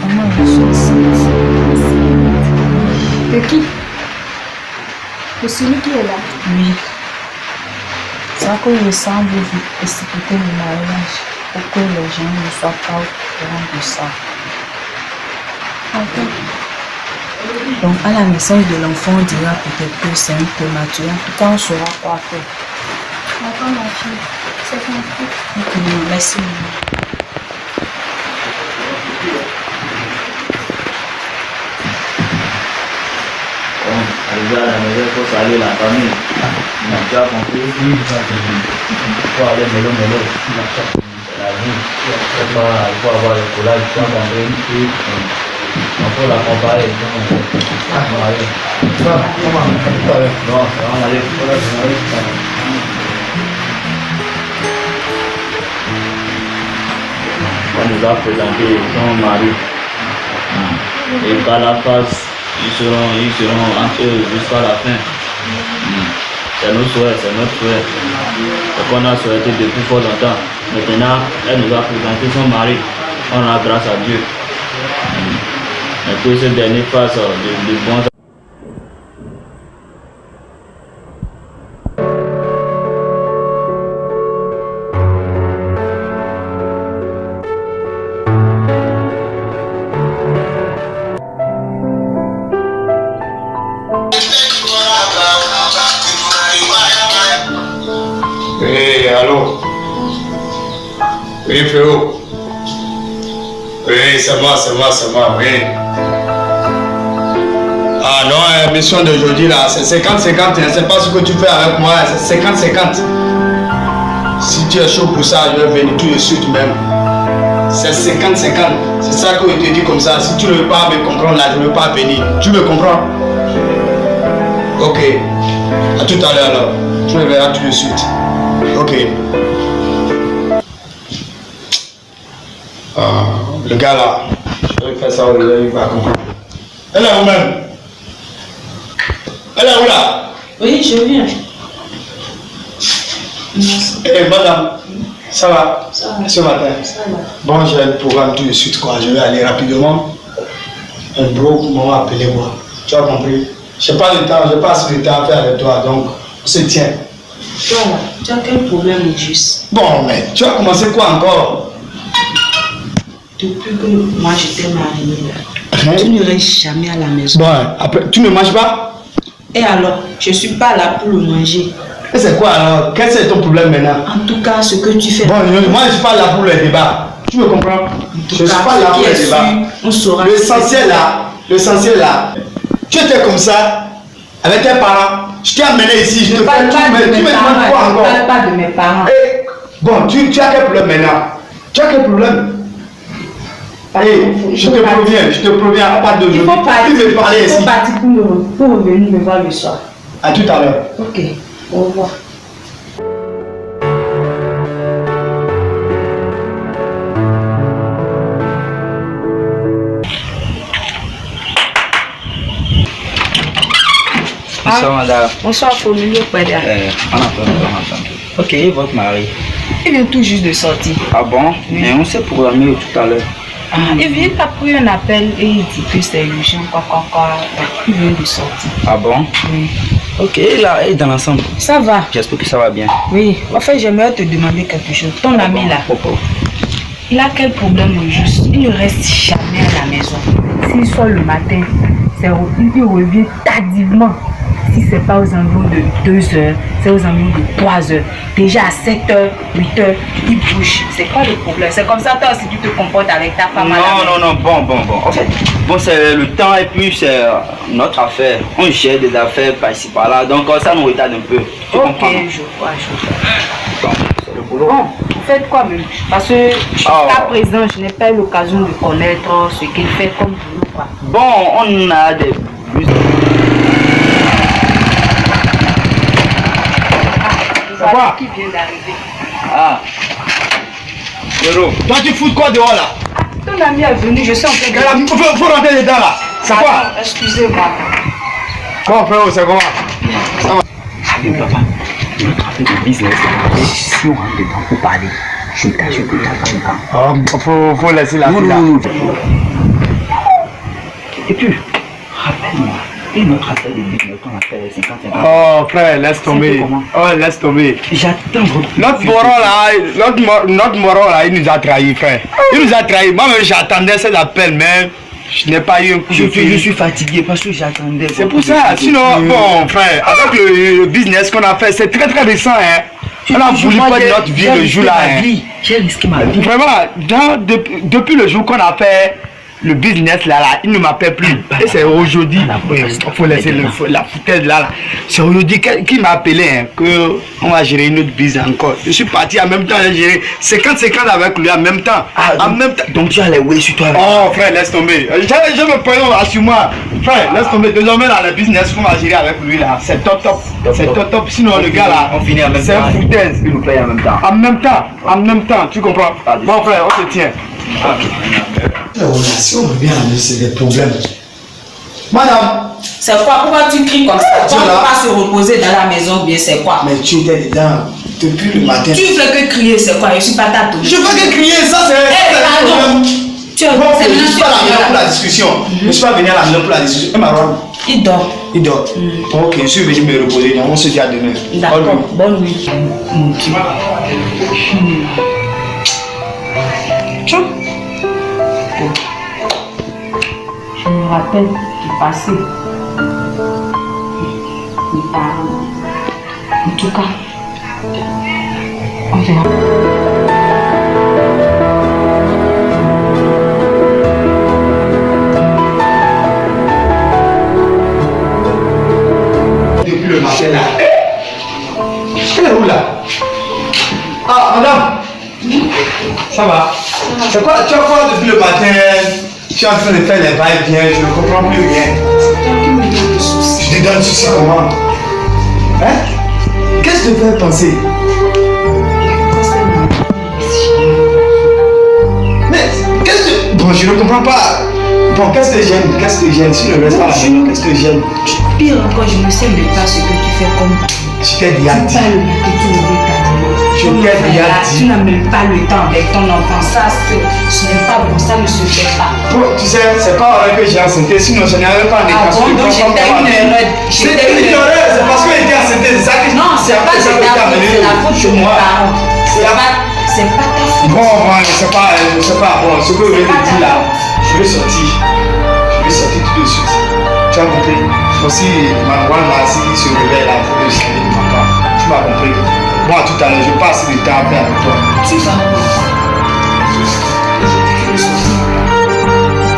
Maman, je suis enceinte. De qui? De celui qui est là. Oui. C'est à cause de ça, on veut exécuter le mariage pour que les gens ne soient pas au courant de ça. Donc, à la naissance de l'enfant, on dira peut-être que c'est un prématuré. En tout cas, on saura quoi faire. D'accord, ma fille. C'est compris. Ok, merci. Bon, arrivé à la maison, il faut saluer la famille. Non, tu as compris? Il faut aller mélo. C'est la vie. Il faut avoir le courage, tu as compris? On peut la comparer. Non, on va aller. On nous a présenté son mari. Et qu'à la face, ils seront entre eux jusqu'à la fin. C'est notre souhait, c'est notre souhait. C'est qu'on a souhaité depuis fort longtemps. Maintenant, elle nous a présenté son mari. On a grâce à Dieu. Et que ce dernier fasse de bons. Oui, allô? Oui, frérot. Oui, c'est moi, oui. Ah non, la mission d'aujourd'hui là, c'est 50-50, c'est pas ce que tu fais avec moi, c'est 50-50. Si tu es chaud pour ça, je vais venir tout de suite même. C'est 50-50, c'est ça que je te dis comme ça. Si tu ne veux pas me comprendre là, je ne veux pas venir. Tu me comprends? Ok. À tout à l'heure alors. Tu me verras tout de suite. Ok. Le gars là, je vais faire ça, il va comprendre. Elle est où même? Elle est où là? Oui, je viens. Eh madame, ça va? Ça va. Ce matin? Ça va. Bon, j'ai le programme tout de suite quoi. Je vais aller rapidement. Un bro m'a appelé moi. Tu as compris? Je n'ai pas le temps, je passe le temps à faire avec toi, donc on se tient. Voilà, tu as quel problème au juste? Bon, mais tu as commencé quoi encore? Depuis que moi j'étais mariée là, tu ne restes jamais à la maison. Bon, après, tu ne manges pas? Et alors, je ne suis pas là pour le manger. Et c'est quoi alors? Quel est ton problème maintenant? En tout cas, ce que tu fais. Bon, moi je ne suis pas là pour le débat. Tu me comprends? Je ne suis pas là pour le débat. On saura. L'essentiel là, tu étais comme ça avec tes parents. Je t'ai amené ici, je te fais tout, mais tu me demandes quoi encore? Je ne parle pas de mes parents. Et, bon, tu as quel problème maintenant? Tu as quel problème? Allez, je te préviens, à part de il faut partir, tu veux parler ici. Il faut partir pour revenir me voir le soir. À tout à l'heure. Ok, au revoir. Bonsoir madame. Bonsoir Fomilio Peda. On attend. Ok, et votre mari? Il vient tout juste de sortir. Ah bon? Mais on s'est programmé tout à l'heure. Il vient pas pris un appel et il dit que c'est urgent, quoi. Il vient de sortir. Ah bon? Oui. Ok, et là, et dans l'ensemble? Ça va. J'espère que ça va bien. Oui, en fait, j'aimerais te demander quelque chose. Ton ami là, il a quel problème au juste? Il ne reste jamais à la maison. S'il sort le matin, il revient tardivement. Si ce n'est pas aux environs de 2 heures, c'est aux environs de 3 heures. Déjà à 7 heures, 8 heures, il bouge. C'est quoi le problème? C'est comme ça toi aussi tu te comportes avec ta femme? Non, bon. En fait, c'est le temps et puis c'est notre affaire. On gère des affaires par-ci par-là, donc ça nous retarde un peu. Tu comprends? Je vois. Bon, c'est le boulot. Bon, vous faites quoi même? Parce que jusqu'à présent, je n'ai pas eu l'occasion de connaître ce qu'il fait comme boulot, quoi. Bon, on a des bus. Voilà qui vient d'arriver. Ah. Héros. Toi tu fous quoi dehors là? Ton ami est venu, je suis en train de... Il faut rentrer dedans là. C'est quoi? Excusez-moi. Comment frérot, c'est comment? Ça va? Mais papa, notre affaire de business, si on rentre dedans pour parler, je t'assure que t'as pas le temps. Faut laisser la fille là. Et puis, rappelle-moi, et notre affaire de business qu'on a fait 50-50. Oh frère, laisse tomber. Oh, laisse tomber. J'attends votre... Notre moron là, il nous a trahis, frère. Il nous a trahis. Moi-même, j'attendais cet appel, mais je n'ai pas eu un coup de fil. Je suis fatigué parce que j'attendais. C'est pour ça. Sinon, bon, frère, avec le business qu'on a fait, c'est très très récent, hein. On a voulu perdre notre vie le jour là. J'ai risqué ma vie. Vraiment, depuis le jour qu'on a fait le business là, il ne m'appelle plus. Et c'est aujourd'hui, il faut laisser la foutaise là. C'est aujourd'hui qu'il m'a appelé, hein, qu'on va gérer une autre business encore. Je suis parti en même temps, j'ai géré 50-50 avec lui en même temps. En même temps. Donc tu as les ouais sur toi. Oh frère, laisse tomber. Je me prends, assure-moi. Frère, laisse tomber. Désormais dans le business qu'on va gérer avec lui là, c'est top. C'est top. Sinon le gars là, on finit en même temps. C'est un foutaise. Il nous paye en même temps. En même temps, tu comprends? Bon frère, on se tient. Les relations, bien, c'est des problèmes. Madame. C'est quoi? Pourquoi tu cries comme ça? Tu ne peux pas se reposer dans la maison, bien c'est quoi? Mais tu étais dedans depuis le matin. Tu fais que crier, c'est quoi? Je ne suis pas ta tournée. Je fais que crier, ça c'est un problème. Tu Tu as bon, je ne suis pas à la maison pour la discussion. Je ne suis pas venu à la maison pour la discussion. Et Marwan? Il dort. Il dort. Ok, je suis venu me reposer. Donc on se dit à demain. D'accord. Bonne nuit. Je me rappelle du passé. Mes parents. En tout cas, on verra. Depuis le matin là. Elle est où là? Ah, madame. Ça va? C'est quoi? Tu as quoi depuis le matin? Tu es en train de faire les va-et-vient, je ne comprends plus rien. Je te donne souci comment? Hein? Qu'est-ce que tu te fais penser? Mais qu'est-ce que... Bon, je ne comprends pas. Bon, qu'est-ce que j'aime? Qu'est-ce que j'aime? Si je ne reste pas là, qu'est-ce que j'aime? Pire encore, je ne sais même pas ce que tu fais comme... Je t'ai déjà dit. Tu n'as même pas le temps avec ton enfant. Ça, ce n'est pas bon, ça ne se fait pas. Bon, tu sais, c'est pas vrai que j'ai enceinté, sinon je n'avais pas de Ah bon, donc j'étais une erreur. C'était une erreur, c'est parce que j'étais enceinté, c'est ça que je... Non, c'est pas ta faute, c'est la faute de mes parents. C'est pas ta faute. Bon, c'est pas bon, ce que je vais te dire là, je vais sortir. Je vais sortir tout de suite. Tu as compris? Aussi, Marwan là, s'il se réveille là, il faut que je salue de ma part. Tu m'as compris? Moi, tout à l'heure, je passe le temps à faire avec toi. Tu vas voir.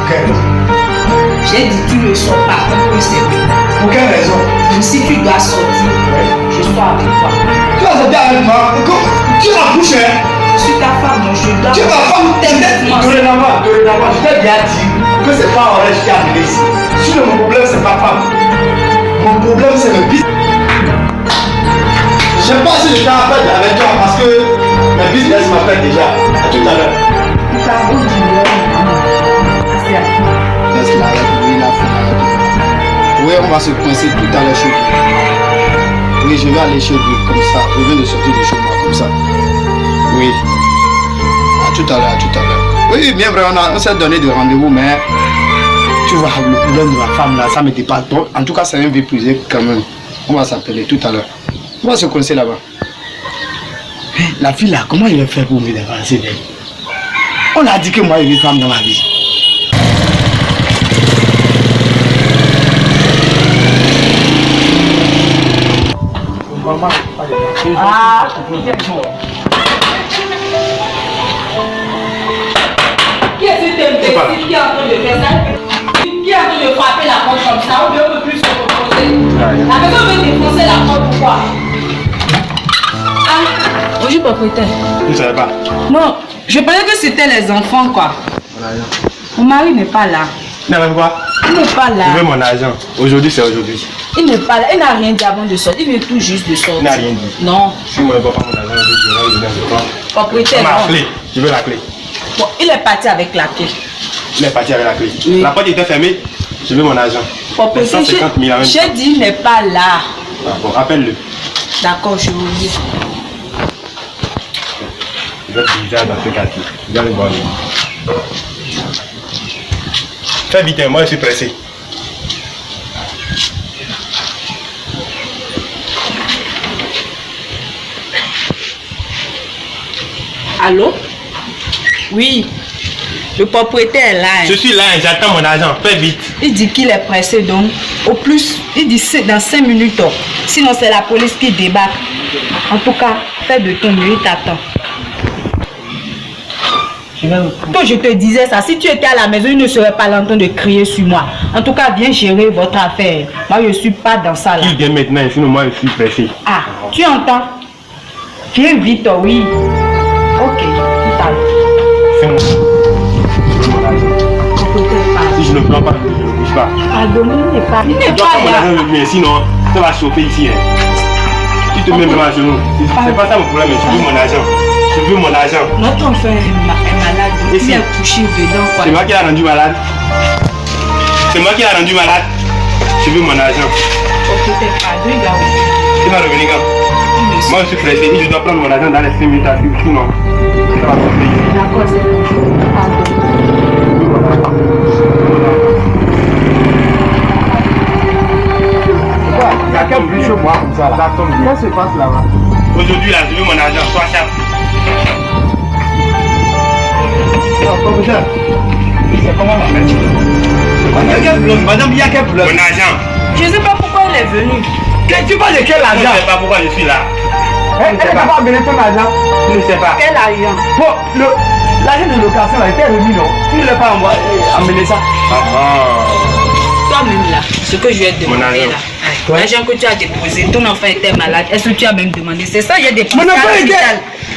Quelle raison? J'ai dit tu ne sors pas, comme c'est vrai. Pour quelle raison? Si tu dois sortir, je sors avec toi. Tu vas sortir avec moi? Tu es la bouche, hein? Je suis ta femme, donc je dois... Tu es ma femme, dorénavant, je t'ai bien dit que c'est pas vrai, je t'ai amené ici. Sinon, mon problème, c'est pas femme. Mon problème, c'est le business. Je sais pas si je t'appelle avec toi parce que le business m'appelle déjà. À tout à l'heure. Laisse-la, oui, on va se coincer tout à l'heure chez lui. Oui, je vais aller chez lui comme ça. Je viens de sortir de chez moi comme ça. Oui. À tout à l'heure, à tout à l'heure. Oui, bien vrai, on s'est donné des rendez-vous, mais tu vois, le problème de ma femme là, ça me dépasse. Donc, en tout cas, c'est un vie prisé quand même. On va s'appeler tout à l'heure. On va se coincer là-bas. La fille là, comment il a fait pour me dévancer d'elle? On a dit que moi, il y a une femme dans ma vie. Maman, ah, qui est cet imbécile qui est en train de faire ça? Qui est en train de frapper la porte comme ça? On ne peut plus se reposer. La personne veut défoncer la porte, pourquoi? Ah, bonjour propriétaire. Tu ne savais pas? Non, je pensais que c'était les enfants quoi. Mon mari n'est pas là. Il n'a quoi? Il n'est pas là. Je veux mon argent. Aujourd'hui, c'est aujourd'hui. Il n'est pas là. Il n'a rien dit avant de sortir. Il vient tout juste de sortir. Il n'a rien dit. Non. Si moi, je ne veux pas mon argent, je vais le donner. Propriétaire. La clé. Je veux la clé. Bon, il est parti avec la clé. Il est parti avec la clé. Oui. La porte était fermée. Je veux mon argent. Propriétaire, j'ai dit il n'est pas là. Ah bon, appelle-le. D'accord, je vous dis. Je vais te dire dans ce quartier. Viens le voir. Fais vite, moi je suis pressé. Allô? Oui. Le propriétaire est là. Hein. Je suis là, j'attends mon argent. Fais vite. Il dit qu'il est pressé donc. Au plus, il dit dans 5 minutes. Oh. Sinon, c'est la police qui débarque. En tout cas, fais de ton mieux, il t'attend. Quand je te disais ça, si tu étais à la maison, il ne serait pas là en train de crier sur moi. En tout cas, viens gérer votre affaire. Moi, je ne suis pas dans ça là. Il vient maintenant, sinon moi je suis pressé. Ah, tu entends? Viens vite, oh, oui. Ok, tout à l'heure. C'est moi. Je veux mon argent. Si je ne prends pas, je ne bouge pas. Pardon, il n'est pas là. Il n'est pas là. Mais sinon, ça va chauffer ici. Hein. Tu te mets vraiment à genoux. C'est pas ça mon problème, je veux mon argent. Je veux mon argent. Notre enfant est malade, il est couché dedans. C'est moi qui l'ai rendu malade. C'est moi qui l'ai rendu malade. Je veux mon argent. Ok, t'es pardon, il va revenir. Il va revenir quand? Moi je suis pressé et je dois prendre mon argent dans les 5 minutes à suivre. Sinon, ça va sortir. D'accord, c'est bon. Pardon. Il y a quel plus chaud moi comme ça là? Qu'est-ce qui se passe là-bas? Aujourd'hui, là, je veux mon argent, sois sharp. Professeur, c'est comment on fait? Madame, il y a quel problème? Mon argent. Je ne sais pas pourquoi elle est venue. Tu parles de quel argent? Je ne sais pas pourquoi je suis là. Elle n'a pas amené ton argent? Je ne sais pas. Quel argent? Bon, l'argent de location a été remis, non? Tu ne l'as pas amené ça? Toi-même là, ce que je vais te demander là. L'argent que tu as déposé, ton enfant était malade. Est-ce que tu as même demandé? C'est ça, il y a des Mon enfant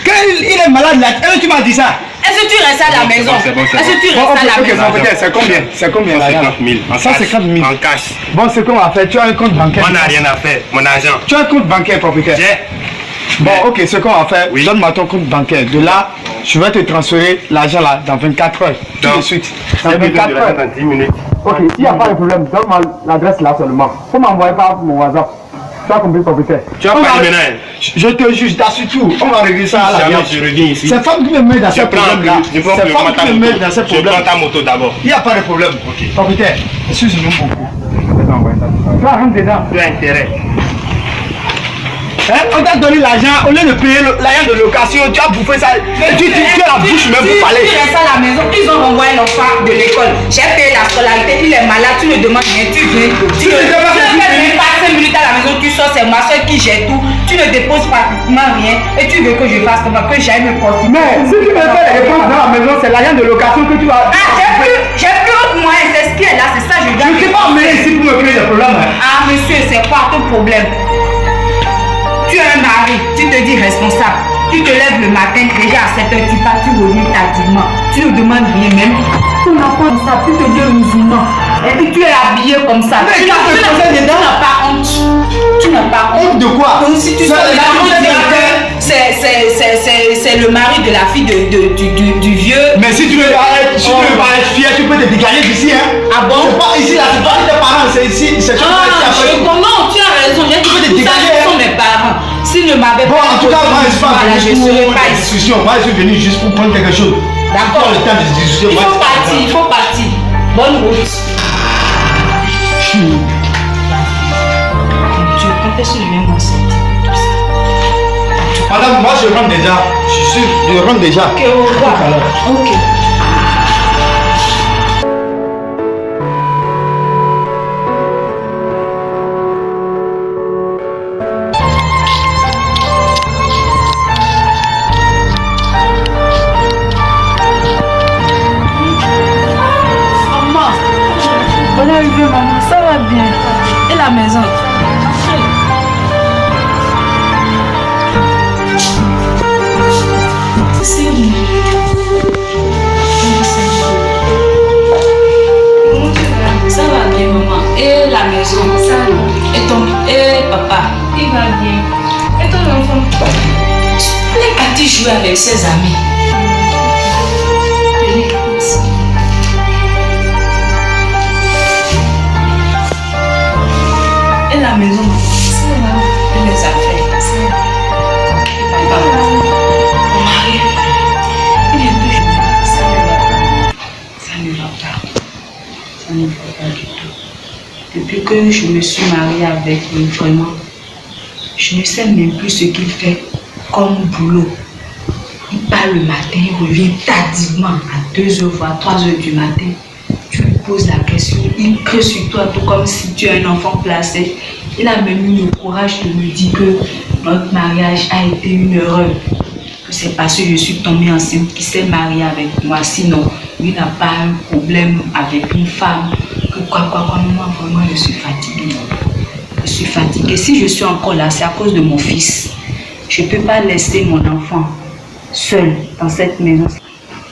quand il est malade là, est-ce que tu m'as dit ça? Est-ce que tu restes à la maison? Est-ce que tu restes à la maison? C'est combien? C'est combien? 150 000. 150 000 en cash. Bon, c'est qu'on va faire. Tu as un compte bancaire? On n'a rien à faire. Mon argent. Tu as un compte bancaire, propriétaire? Bon, ok, ce qu'on va faire, donne-moi ton compte bancaire. De là, je vais te transférer l'argent là dans 24 heures. Tout de suite. Dans 24 heures. Dans 10 minutes. Ok, s'il n'y a pas de problème, donne-moi l'adresse là seulement. Faut m'envoyer par mon WhatsApp. Tu as compris, propriétaire? Tu as pas dit maintenant? Je te juge, t'assures tout. On va régler ça à la Jamais je reviens ici. C'est femme qui me met dans ce problème là. C'est femme qui me met dans ce problème. Je prends ta moto d'abord. Il n'y a pas de problème. Ok. Propriétaire, excuse-nous beaucoup. Tu vas rentrer dedans. Tu as intérêt. Hein? On t'a donné l'argent, au lieu de payer l'argent de location, tu as bouffé ça. Tu as la bouche même pour parler. Tu restes à la maison, ils ont renvoyé l'enfant de l'école. J'ai payé la scolarité, il est malade, tu ne demandes rien, tu viens. Tu ne fais même pas 5 minutes à la maison, tu sors, c'est ma soeur qui gère tout. Tu ne déposes pratiquement rien et tu veux que je fasse comment, que j'aille me porter. Mais si tu me fais les dépenses dans la maison, c'est l'argent de location que tu vas. Ah, j'ai plus autre moyen, c'est ce qui est là, c'est ça, je dois. Je ne t'ai pas amené ici pour me créer des problèmes. Ah, monsieur, c'est quoi ton problème? Tu es un mari, tu te dis responsable. Tu te lèves le matin, déjà à 7h, tu pars, tu reviens tardivement. Tu ne demandes rien même. Ton enfant comme ça, tu te dis musulman. Et puis tu es habillé comme ça. Mais tu n'as pas honte. Tu n'as pas honte. Honte de quoi? Donc si tu sors de là, on dirait que c'est le mari de la fille du vieux. Mais si tu veux paraître fier, tu peux te dégager d'ici, hein? Ah bon? C'est pas ici, là, c'est pas tes parents, c'est ici. C'est non, tu as raison. J'ai tout ça, ce sont mes parents. S'ils ne m'avaient pas en tout cas, moi, je je ne serais pas ici. discussion. Moi, je suis venu juste pour prendre quelque chose. D'accord. Le temps de discussion. Il faut partir. Bonne route. Dieu, quand est-ce que je vais m'en sortir? Madame, moi, je rentre déjà. Je rentre déjà. Ok, au revoir. Ok. On est arrivé, maman, ça va bien. Et la maison? Ça va bien, maman. Et la maison? Ça va. Et papa? Il va bien. Et ton enfant? Elle est partie jouer avec ses amis. Et la maison? Ça va. Et les affaires? Ça va. Et papa? Mon mari? Il est toujours. Ça ne va pas. Ça ne va pas du tout. Depuis que je me suis mariée avec lui, vraiment, je ne sais même plus ce qu'il fait comme boulot. Il part le matin, il revient tardivement à 2h voire 3h du matin. Tu lui poses la question, il crie sur toi tout comme si tu es un enfant placé. Il a même eu le courage de me dire que notre mariage a été une erreur. Que c'est parce que je suis tombée enceinte qu'il s'est marié avec moi. Sinon, lui n'a pas un problème avec une femme. Que quoi, moi vraiment je suis fatiguée. Je suis fatiguée. Si je suis encore là, c'est à cause de mon fils. Je ne peux pas laisser mon enfant seul dans cette maison.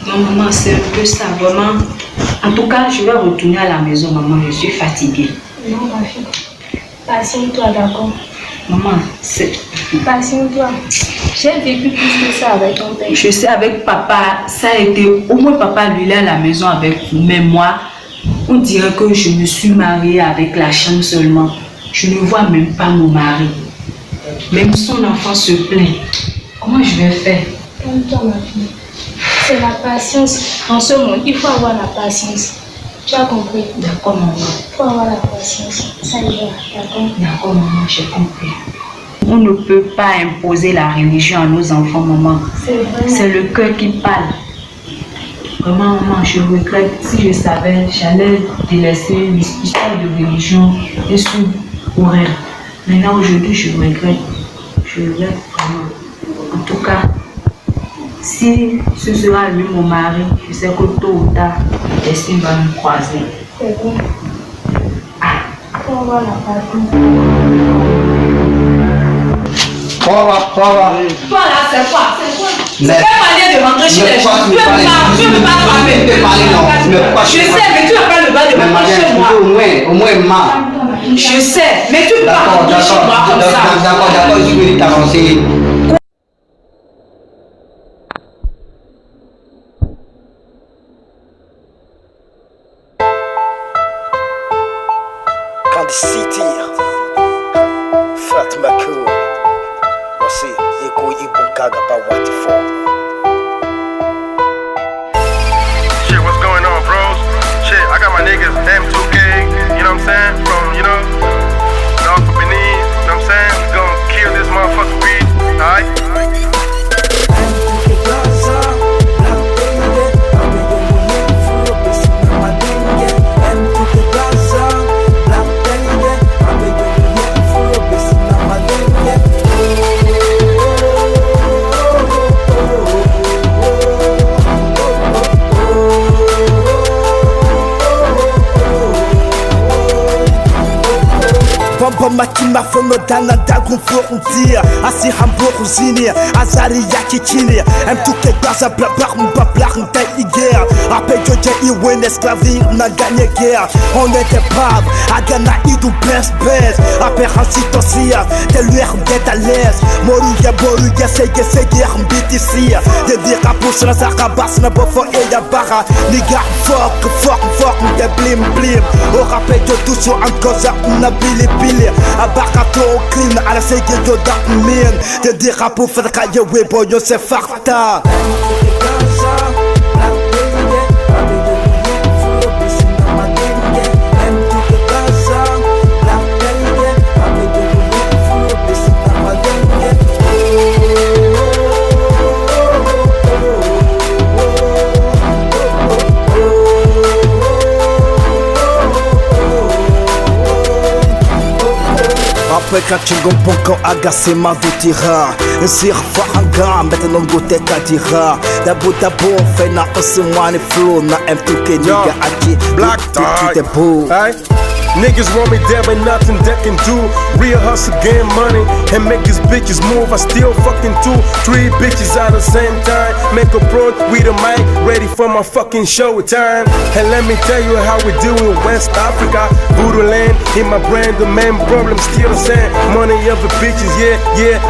Non, maman, c'est un peu ça, vraiment. En tout cas, je vais retourner à la maison, maman. Je suis fatiguée. Non, ma fille. Patiente-toi, d'accord? Maman, c'est... Patiente-toi. J'ai vécu plus que ça avec ton père. Je sais, avec papa, ça a été... Au moins, papa, lui, il est à la maison avec vous. Mais moi, on dirait que je me suis mariée avec la chambre seulement. Je ne vois même pas mon mari. Même son enfant se plaint. Comment je vais faire? Calme-toi, ma fille. C'est la patience. En ce monde, il faut avoir la patience. Tu as compris? D'accord, maman. Il faut avoir la patience. Ça ira, d'accord? D'accord, maman, j'ai compris. On ne peut pas imposer la religion à nos enfants, maman. C'est le cœur qui parle. Vraiment, maman, je regrette. Si je savais, j'allais délaisser l'histoire de religion et sous pour elle. Maintenant, aujourd'hui, je regrette. Je regrette vraiment. En tout cas, si ce sera lui mon mari, je sais que tôt ou tard, l'esprit va nous croiser. C'est bon. Faut avoir la patience. Toi là, c'est quoi? C'est quelle manière de rentrer chez les gens? Tu ne peux pas parler. Je sais, mais tu n'as pas le droit de rentrer chez moi. Au moins, Je sais, mais tu ne peux pas rentrer chez moi comme ça. D'accord, je vais t'avancer. Candy City, Fatima Cool. Você ego ibon kaga ba what for? Shit, what's going on, bros? Shit, I got my niggas M2K, you know what I'm saying? From, you know, North of Benin, you know what I'm saying? We gonna kill this motherfucker beat, alright? Bamba makima fono dana dagun frontier Asi hamburg zini Azari yaki chini M2K gaza blablar m'bablar n'tai guerre Après Georgia Iwen esclaverie n'a gagné guerre On était braves Agana idou best Après Hansi Tosia T'es l'UR d'être à l'aise Moruya sege guerre m'bitisi Des dira pour se la zarabas n'a bofo et yabara Niga fuck m'te blim Au rappel de tout sur un cause n'a bili Abakato clean ala sege yo da min Te dira pour faire kaye webo yo se farta Après quand tu gompon quand agacé ma doutira Un sir faranga maintenant goûter kadira D'abo on fait na osumani flow Na M2K nigga aki Black tie. beau Niggas want me dead but nothing that can do. Real hustle, get money, and make these bitches move. I still fucking 2-3 bitches at the same time. Make a pro with a mic, ready for my fucking show time. And let me tell you how we do in West Africa. Voodoo land, in my brand, the main problem still the same. Money over bitches, yeah,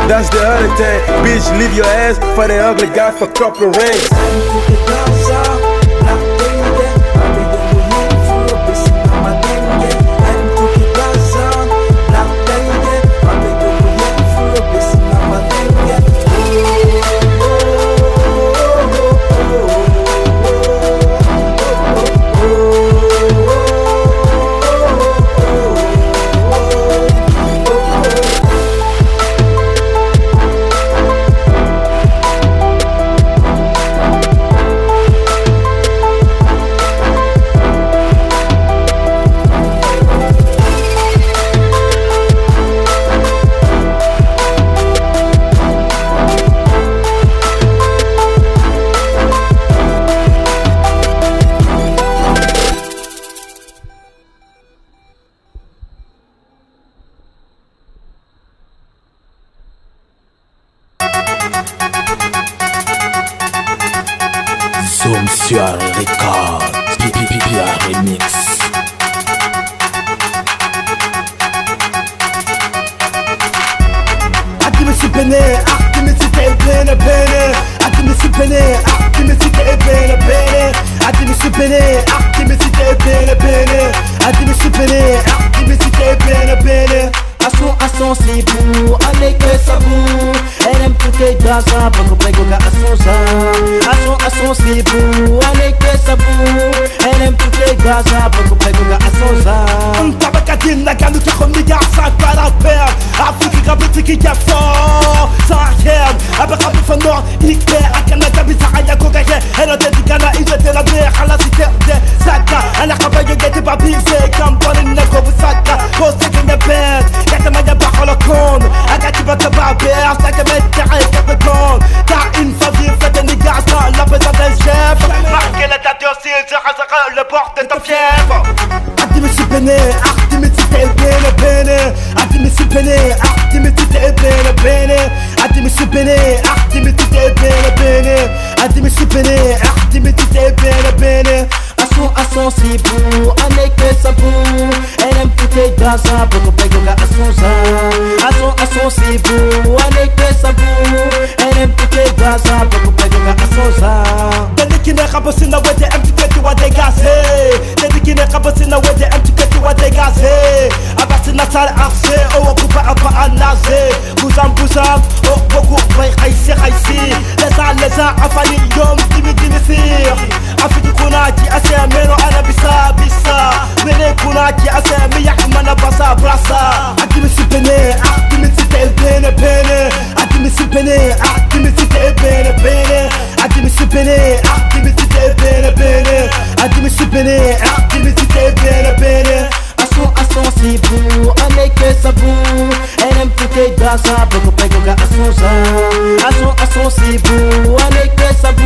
that's the other thing. Bitch, leave your ass for the ugly guy for couple rings. Zoom sur Record, Remix. Akimisi pene, akimisi te pene pene. Akimisi pene, akimisi te pene pene. Akimisi pene, akimisi te pene pene. Akimisi pene, akimisi te pene pene. À son c'est beau, allez que ça boue. Elle aime tout les gars, ça, pas qu'on paye à son ça. À son c'est beau, allez que ça boue. Elle aime tout les gars, ça, pas qu'on paye à son ça. On t'a pas qu'à dire, n'a qu'à nous qui comme les gars, ça va la perdre. Afrique, grave, qui est fort, ça regarde. Avec un peu de nord, il claire, à Canada, bizarre, à Yakogaye. Elle a dit Ghana, il était la mer, à la cité de Saka. Elle a campagne, il était pas bisé, comme dans les nègres, vous Saka. Posté que ne pèse, qu'elle m'a dit par le compte. À Gati, va te barber, ça te met terre et qu'elle te compte. Car une famille fait des négats, la présence d'un chef. Marquez la date aussi, je raserai le porte de ta fièvre. Adime si péné, adime si t'es péné, péné. Adime si péné, adime si t'es péné, péné. Adime si péné, adime si t'es péné, péné. Adime si péné, adime si t'es péné, péné. À son c'est beau, allez que ça boue. Elle aime tout les gars, ça, pour qu'on paye à son ça. À son c'est beau, allez que ça boue. Elle aime tout les gars, ça, pour qu'on paye à son ça. T'as dit qu'il n'est pas possible, ouais, t'es un petit peu, tu vas dégager. T'as dit qu'il n'est pas possible, ouais, t'es un petit peu, tu vas dégager. À partir de la salle arcée, oh, on coupe à pas à nager. Bousam, oh, beaucoup, ouais, haïssi. Les uns, à failli, yom, dimidimissir. Afrique, Kunaki, assez. Meno ana bisa Mene kuna ki ase mi yakmana basa brasa Adimi si pene, adimi si te pene pene Adimi si pene, adimi si te pene pene Adimi si pene, adimi si te pene pene Adimi si pene, adimi si te pene pene À son c'est beau, allez que ça boue. Elle aime tout les gars, ça, pour qu'on paye à son ça. À son c'est beau, allez que ça boue.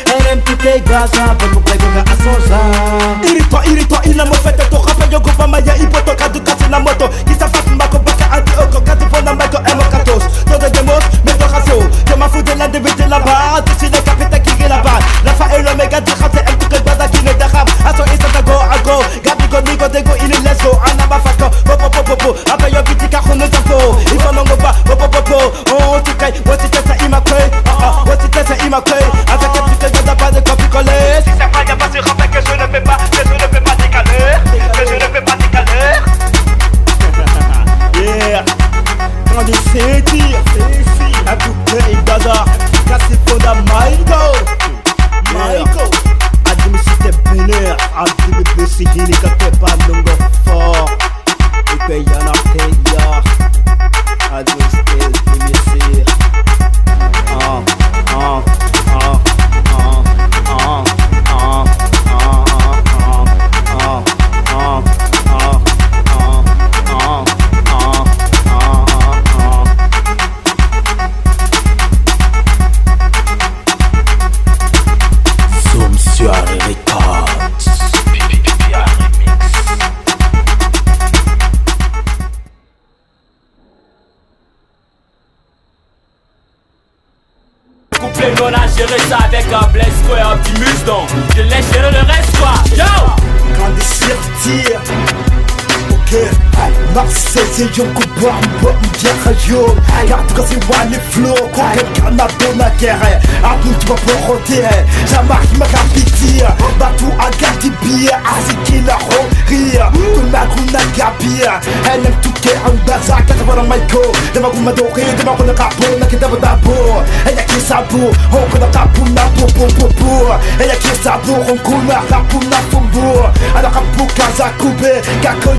Elle aime tout les gars, ça, pour qu'on paye à son ça. Irrito, il n'a pas fait de ton rappel, yo gopa maya, il peut te casser la moto. Qui s'affasse, m'a compacté à Dieu, quand tu prends la main, M14. Ton de démos, mais de ratio. Je m'en fous de l'individu là-bas, tu sais le capitaine qui est là-bas. La fin et le méga, tu rappelles, elle tout le bada qui ne dérape. À son instant, à go, Gabi, Nigo, Dego, il est leso. Anabafako, popo, après yo biti kahono tako. Il faut non pas, popo, on te caille, voici que ça immaculé. Voici que ça immaculé. Avec un petit peu de pas de copier-coller. Si ça va, y'a pas sur rappel que je ne peux pas, décaler. Que je ne peux pas décaler. Yeah, quand il sait dire, un coup de il gaza, casse pour la Michael. Adimi si t'es pénère, adimi si t'es pénère, quand t'es pas longo fort. Et puis y'en a payeur, adimi si t'es pénère. On a géré ça avec un Blesco et un petit Musdon. Je laisse gérer le reste quoi. Yo! Quand des cirques ok, Marseille c'est yon coupa, m'guerre yo. Garde quand c'est one les flots, quand quelqu'un n'a donné la guerre. Atout tu vas pas roter, j'amarque ma capitire. Batou à Gatibi, Aziki la rire. Tout ma gouna gabir, elle aime tout qui est en baza. Quand tu vas dans Maïko, de ma gouma dorée, de ma gouna capot, n'a qu'à d'abord d'abord. Elle a qui sabou, on connaît capou, n'a pour. Elle a qui sabou, on connaît capou, n'a pour. Alors capou, kaza koubé, kako.